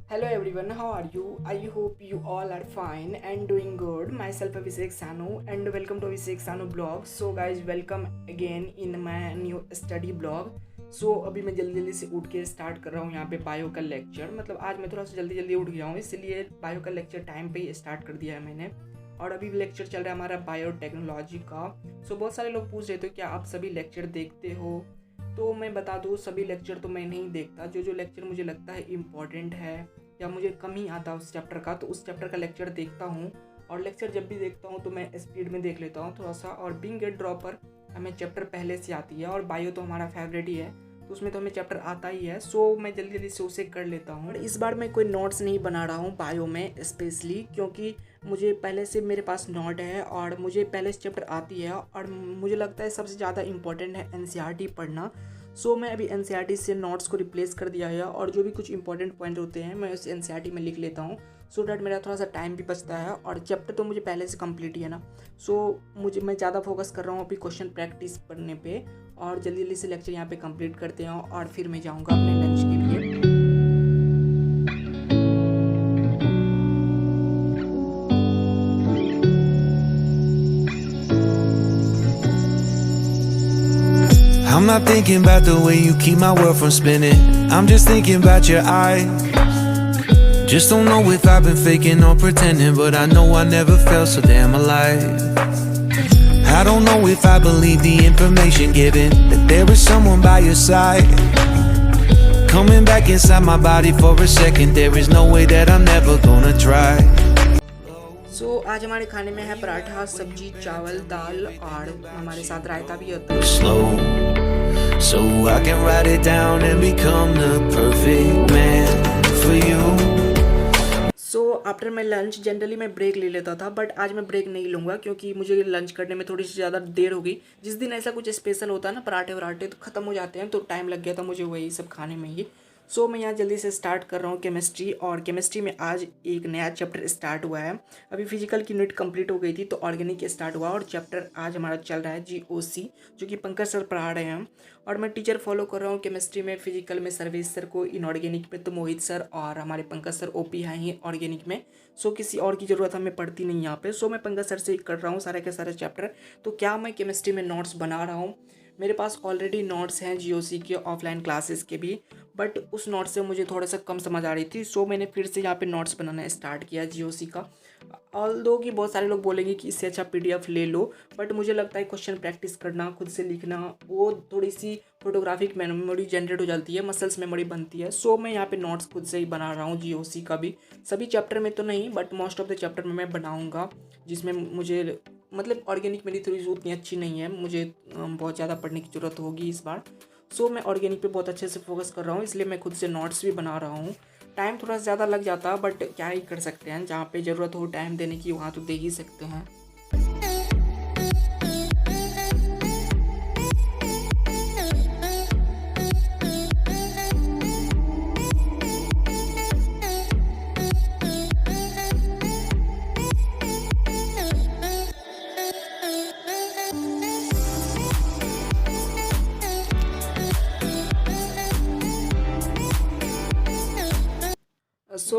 Hello everyone, how are you? I hope you all are fine and doing good. Myself Abhishek Sanu and welcome to Abhishek Sanu blog. So guys, welcome again in my new study blog. अभी मैं जल्दी जल्दी से उठ के start कर रहा हूँ यहाँ पे बायो का लेक्चर। मतलब आज मैं थोड़ा सा जल्दी जल्दी उठ गया हूँ, इसलिए बायो का लेक्चर टाइम पे ही स्टार्ट कर दिया है मैंने। और अभी लेक्चर चल रहा है हमारा बायोटेक्नोलॉजी का। बहुत सारे लोग पूछ रहे थे क्या आप सभी लेक्चर देखते हो, तो मैं बता दूँ सभी लेक्चर तो मैं नहीं देखता। जो लेक्चर मुझे लगता है इम्पॉर्टेंट है या मुझे कम ही आता है उस चैप्टर का, तो उस चैप्टर का लेक्चर देखता हूँ। और लेक्चर जब भी देखता हूँ तो मैं स्पीड में देख लेता हूँ थोड़ा सा। और बीइंग ए ड्रॉपर हमें चैप्टर पहले से आती है, और बायो तो हमारा फेवरेट ही है, तो उसमें तो हमें चैप्टर आता ही है। मैं जल्दी जल्दी से उसे कर लेता हूँ। और इस बार मैं कोई नोट्स नहीं बना रहा हूँ बायो में स्पेशली, क्योंकि मुझे पहले से मेरे पास नोट है और मुझे पहले से चैप्टर आती है। और मुझे लगता है सबसे ज़्यादा इंपॉर्टेंट है एनसीईआरटी पढ़ना। मैं अभी एनसीईआरटी से नोट्स को रिप्लेस कर दिया है, और जो भी कुछ इंपॉर्टेंट पॉइंट होते हैं मैं उस एनसीईआरटी में लिख लेता हूँ, सो डैट मेरा थोड़ा सा टाइम भी बचता है। और चैप्टर तो मुझे पहले से कंप्लीट ही है ना, मैं ज़्यादा फोकस कर रहा हूँ अभी क्वेश्चन प्रैक्टिस करने पे। और जल्दी जल्दी से लेक्चर यहाँ पे कंप्लीट करते हैं और फिर मैं जाऊँगा अपने लंच के लिए। I'm not thinking about the way you keep my world from spinning. I'm just thinking about your eyes. Just don't know if I've been faking or pretending, but I know I never felt so damn alive. I don't know if I believe the information given, that there is someone by your side, coming back inside my body for a second. There is no way that I'm never gonna try. आज हमारे खाने में है पराठा, सब्जी, चावल, दाल और हमारे साथ रायता भी होता है। Slow, so I can write it down and become the perfect man for you. After my lunch generally मैं ब्रेक ले लेता था, बट आज मैं ब्रेक नहीं लूँगा क्योंकि मुझे लंच करने में थोड़ी सी ज़्यादा देर हो गई। जिस दिन ऐसा कुछ स्पेशल होता है ना, पराठे वराठे तो ख़त्म हो जाते हैं, तो टाइम लग गया था मुझे वही सब खाने में ही। मैं यहाँ जल्दी से स्टार्ट कर रहा हूँ केमिस्ट्री। और केमिस्ट्री में आज एक नया चैप्टर स्टार्ट हुआ है। अभी फिजिकल की यूनिट कंप्लीट हो गई थी तो ऑर्गेनिक स्टार्ट हुआ, और चैप्टर आज हमारा चल रहा है जीओसी, जो कि पंकज सर पढ़ा रहे हैं। और मैं टीचर फॉलो कर रहा हूँ केमिस्ट्री में, फिजिकल में सर्वेश सर को, इनऑर्गेनिक में तो मोहित सर, और हमारे पंकज सर ओपी हैं ही ऑर्गेनिक में। किसी और की ज़रूरत हमें पड़ती नहीं यहाँ पे। मैं पंकज सर से ही कर रहा हूँ सारे के सारे चैप्टर। तो क्या मैं केमिस्ट्री में नोट्स बना रहा हूँ, मेरे पास ऑलरेडी नोट्स हैं जीओसी के, ऑफलाइन क्लासेस के भी, बट उस नोट्स से मुझे थोड़ा सा कम समझ आ रही थी। मैंने फिर से यहाँ पे नोट्स बनाना स्टार्ट किया जीओसी का। ऑल्दो कि बहुत सारे लोग बोलेंगे कि इससे अच्छा पीडीएफ ले लो, बट मुझे लगता है क्वेश्चन प्रैक्टिस करना, खुद से लिखना, वो थोड़ी सी फोटोग्राफिक मेमोरी जनरेट हो जाती है, मसल्स मेमोरी बनती है। मैं यहाँ पे नोट्स खुद से ही बना रहा हूँ जीओसी का भी। सभी चैप्टर में तो नहीं, but most of the chapter में मैं बनाऊँगा, जिसमें मुझे मतलब ऑर्गेनिक मेरी थोड़ी उतनी अच्छी नहीं है, मुझे बहुत ज़्यादा पढ़ने की ज़रूरत होगी इस बार। मैं ऑर्गेनिक पे बहुत अच्छे से फोकस कर रहा हूँ, इसलिए मैं खुद से नोट्स भी बना रहा हूँ। टाइम थोड़ा ज़्यादा लग जाता, बट क्या ही कर सकते हैं, जहाँ पे ज़रूरत हो टाइम देने की वहाँ तो दे ही सकते हैं।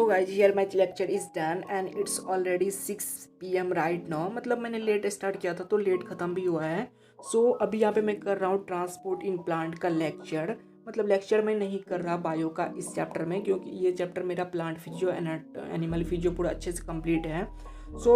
Guys here my lecture is done and it's already 6 PM right now. मतलब मैंने लेट स्टार्ट किया था तो लेट ख़त्म भी हुआ है। अभी यहाँ पे मैं कर रहा हूँ ट्रांसपोर्ट इन प्लांट का लेक्चर। मतलब लेक्चर मैं नहीं कर रहा बायो का इस चैप्टर में, क्योंकि ये चैप्टर मेरा प्लांट फिजियो एनिमल फिजियो पूरा अच्छे से कंप्लीट है।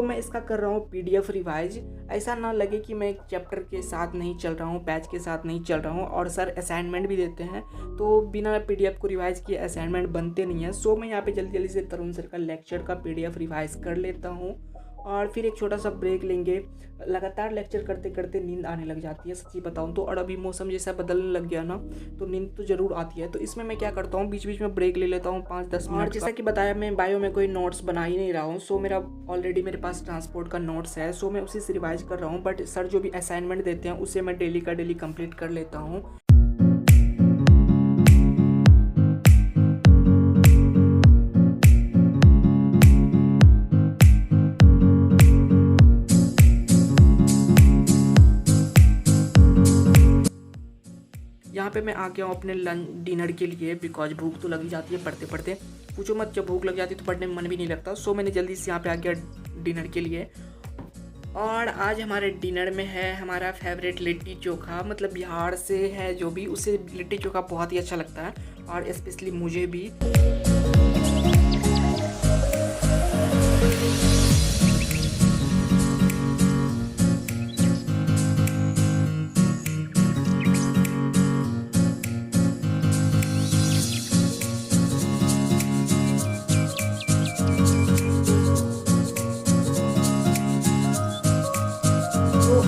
मैं इसका कर रहा हूँ पीडीएफ रिवाइज। ऐसा ना लगे कि मैं चैप्टर के साथ नहीं चल रहा हूँ, बैच के साथ नहीं चल रहा हूँ। और सर असाइनमेंट भी देते हैं, तो बिना पीडीएफ को रिवाइज किए असाइनमेंट बनते नहीं है। मैं यहाँ पे जल्दी जल्दी से तरुण सर का लेक्चर का पीडीएफ रिवाइज कर लेता हूँ, और फिर एक छोटा सा ब्रेक लेंगे। लगातार लेक्चर करते करते नींद आने लग जाती है सच्ची बताऊँ तो, और अभी मौसम जैसा बदलने लग गया ना, तो नींद तो ज़रूर आती है। तो इसमें मैं क्या करता हूँ, बीच बीच में ब्रेक ले लेता हूँ 5-10 मिनट। और जैसा कि बताया, मैं बायो में कोई नोट्स बना ही नहीं रहा हूँ। मेरा ऑलरेडी मेरे पास ट्रांसपोर्ट का नोट्स है, मैं उसी से रिवाइज कर रहा हूँ। बट सर जो भी असाइनमेंट देते हैं उसे मैं डेली का डेली कंप्लीट कर लेता हूँ। यहाँ पे मैं आ गया हूँ अपने लंच डिनर के लिए, बिकॉज भूख तो लगी जाती है पढ़ते पढ़ते। पूछो मत, जब भूख लग जाती तो पढ़ने में मन भी नहीं लगता। सो मैंने जल्दी से यहाँ पे आ गया डिनर के लिए। और आज हमारे डिनर में है हमारा फेवरेट लिट्टी चोखा, मतलब बिहार से है जो भी, उसे लिट्टी चोखा बहुत ही अच्छा लगता है और स्पेशली मुझे भी।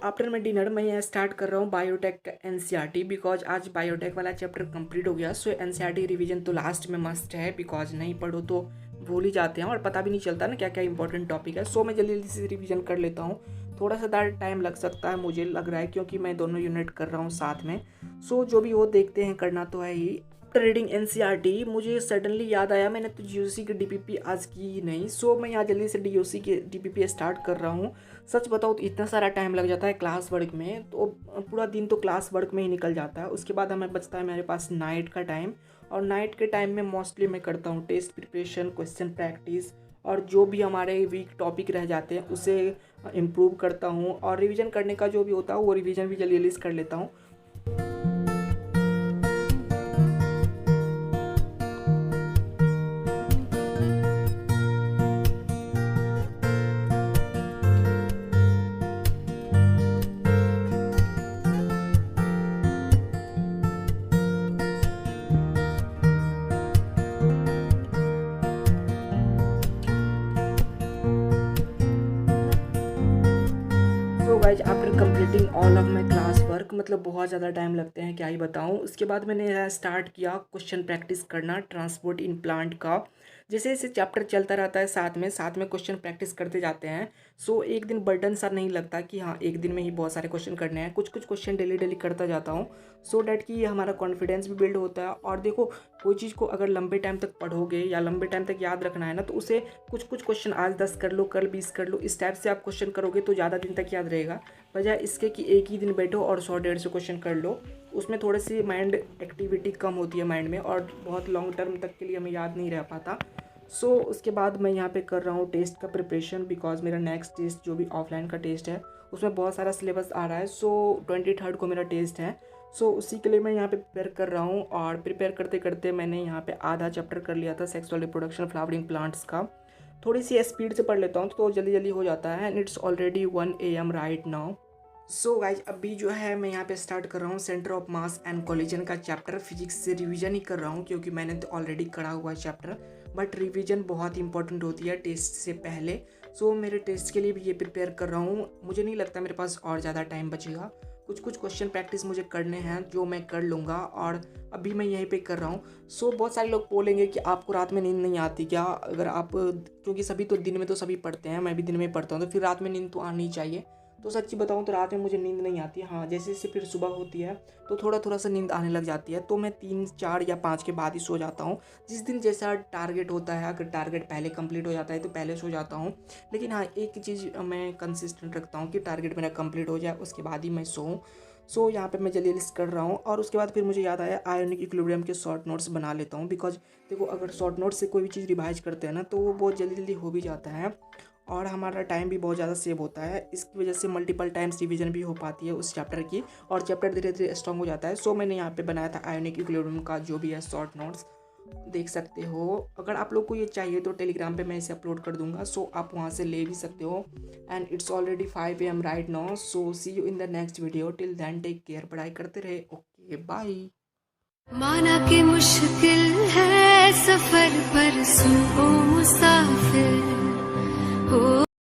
आफ्टर माई डिनर मैं यहाँ स्टार्ट कर रहा हूँ बायोटेक का एनसीईआरटी, बिकॉज आज बायोटेक वाला चैप्टर कंप्लीट हो गया। सो एनसीईआरटी रिवीजन तो लास्ट में मस्ट है, बिकॉज नहीं पढ़ो तो भूल ही जाते हैं और पता भी नहीं चलता ना क्या क्या इंपॉर्टेंट टॉपिक है। सो मैं जल्दी जल्दी से रिवीजन कर लेता हूँ। थोड़ा सा टाइम लग सकता है, मुझे लग रहा है, क्योंकि मैं दोनों यूनिट कर रहा हूँ साथ में। सो जो भी हो देखते हैं, करना तो है ही। रीडिंग एनसीईआरटी मुझे सडनली याद आया, मैंने तो जीओसी की डीपीपी आज की ही नहीं। सो मैं यहाँ जल्दी से डीओसी की डीपीपी स्टार्ट कर रहा हूँ। सच बताओ तो इतना सारा टाइम लग जाता है क्लास वर्क में, तो पूरा दिन तो क्लास वर्क में ही निकल जाता है। उसके बाद हमें बचता है मेरे पास नाइट का टाइम, और नाइट के टाइम में मोस्टली मैं करता हूँ टेस्ट प्रिपरेशन, क्वेश्चन प्रैक्टिस, और जो भी हमारे वीक टॉपिक रह जाते हैं उसे इम्प्रूव करता हूँ। और रिवीजन करने का जो भी होता है वो रिवीजन भी जल्दी जल्दी कर लेता हूँ। Guys after completing all of my class work, मतलब बहुत ज़्यादा टाइम लगते हैं, क्या ही बताऊँ। उसके बाद मैंने स्टार्ट किया क्वेश्चन प्रैक्टिस करना ट्रांसपोर्ट इन प्लांट का। जैसे जैसे चैप्टर चलता रहता है साथ में क्वेश्चन प्रैक्टिस करते जाते हैं। सो एक दिन बर्डन सा नहीं लगता कि हाँ एक दिन में ही बहुत सारे क्वेश्चन करने हैं। कुछ कुछ क्वेश्चन डेली करता जाता हूँ, सो डैट कि हमारा कॉन्फिडेंस भी बिल्ड होता है। और देखो, कोई चीज़ को अगर लंबे टाइम तक पढ़ोगे या लंबे टाइम तक याद रखना है ना, तो उसे कुछ कुछ क्वेश्चन आज 10 कर लो, कल 20 कर लो, इस टाइप से आप क्वेश्चन करोगे तो ज़्यादा दिन तक याद रहेगा, बजाय इसके कि एक ही दिन बैठो और 100-150 क्वेश्चन कर लो। उसमें थोड़ी सी माइंड एक्टिविटी कम होती है माइंड में, और बहुत लॉन्ग टर्म तक के लिए हमें याद नहीं रह पाता। सो उसके बाद मैं यहाँ पे कर रहा हूँ टेस्ट का प्रिपरेशन, बिकॉज मेरा नेक्स्ट टेस्ट जो भी ऑफलाइन का टेस्ट है उसमें बहुत सारा सिलेबस आ रहा है। सो 23rd को मेरा टेस्ट है। सो उसी के लिए मैं यहाँ पे प्रिपेयर कर रहा हूँ, और प्रिपेयर करते करते मैंने यहाँ पे आधा चैप्टर कर लिया था सेक्सुअल रिप्रोडक्शन फ्लावरिंग प्लांट्स का। थोड़ी सी स्पीड से पढ़ लेता हूँ तो जल्दी जल्दी हो जाता है। And it's already 1 AM right now. So guys अभी जो है मैं यहाँ पे स्टार्ट कर रहा हूँ centre of mass and collision का चैप्टर। फिजिक्स से रिवीजन ही कर रहा हूँ, क्योंकि मैंने तो ऑलरेडी करा हुआ है चैप्टर, बट रिवीजन बहुत इंपॉर्टेंट होती है टेस्ट से पहले। सो मेरे टेस्ट के लिए भी ये प्रिपेयर कर रहा हूँ। मुझे नहीं लगता मेरे पास और ज़्यादा टाइम बचेगा। कुछ कुछ क्वेश्चन प्रैक्टिस मुझे करने हैं जो मैं कर लूँगा, और अभी मैं यहीं पे कर रहा हूँ। सो बहुत सारे लोग बोलेंगे कि आपको रात में नींद नहीं आती क्या, अगर आप, क्योंकि सभी तो दिन में तो सभी पढ़ते हैं, मैं भी दिन में पढ़ता हूँ, तो फिर रात में नींद तो आनी चाहिए। तो सच्ची बताऊँ तो रात में मुझे नींद नहीं आती। हाँ, जैसे जैसे फिर सुबह होती है तो थोड़ा सा नींद आने लग जाती है, तो मैं 3, 4 या 5 के बाद ही सो जाता हूँ। जिस दिन जैसा टारगेट होता है, अगर टारगेट पहले कंप्लीट हो जाता है तो पहले सो जाता हूँ। लेकिन हाँ, एक चीज़ मैं कंसिस्टेंट रखता हूँ कि टारगेट मेरा कंप्लीट हो जाए उसके बाद ही मैं सोऊँ। सो यहाँ पे मैं जल्दी लिस्ट कर रहा हूँ, और उसके बाद फिर मुझे याद आया आयोनिक इक्विलिब्रियम के शॉर्ट नोट्स बना लेता हूँ। बिकॉज देखो, अगर शॉर्ट नोट्स से कोई भी चीज़ रिवाइज करते हैं ना तो वो बहुत जल्दी जल्दी हो भी जाता है, और हमारा टाइम भी बहुत ज़्यादा सेव होता है। इसकी वजह से मल्टीपल टाइम्स रिवीजन भी हो पाती है उस चैप्टर की, और चैप्टर धीरे धीरे स्ट्रॉन्ग हो जाता है। सो मैंने यहाँ पे बनाया था आयोनिक इक्विलिब्रियम का जो भी है शॉर्ट नोट्स, देख सकते हो। अगर आप लोग को ये चाहिए तो टेलीग्राम पे मैं इसे अपलोड कर दूंगा, सो आप वहाँ से ले भी सकते हो। And it's already 5 AM right now. So see you in the next video. Till then take care, पढ़ाई करते रहे। Okay bye. माना कि मुश्किल है सफर पर सुनो मुसाफिर।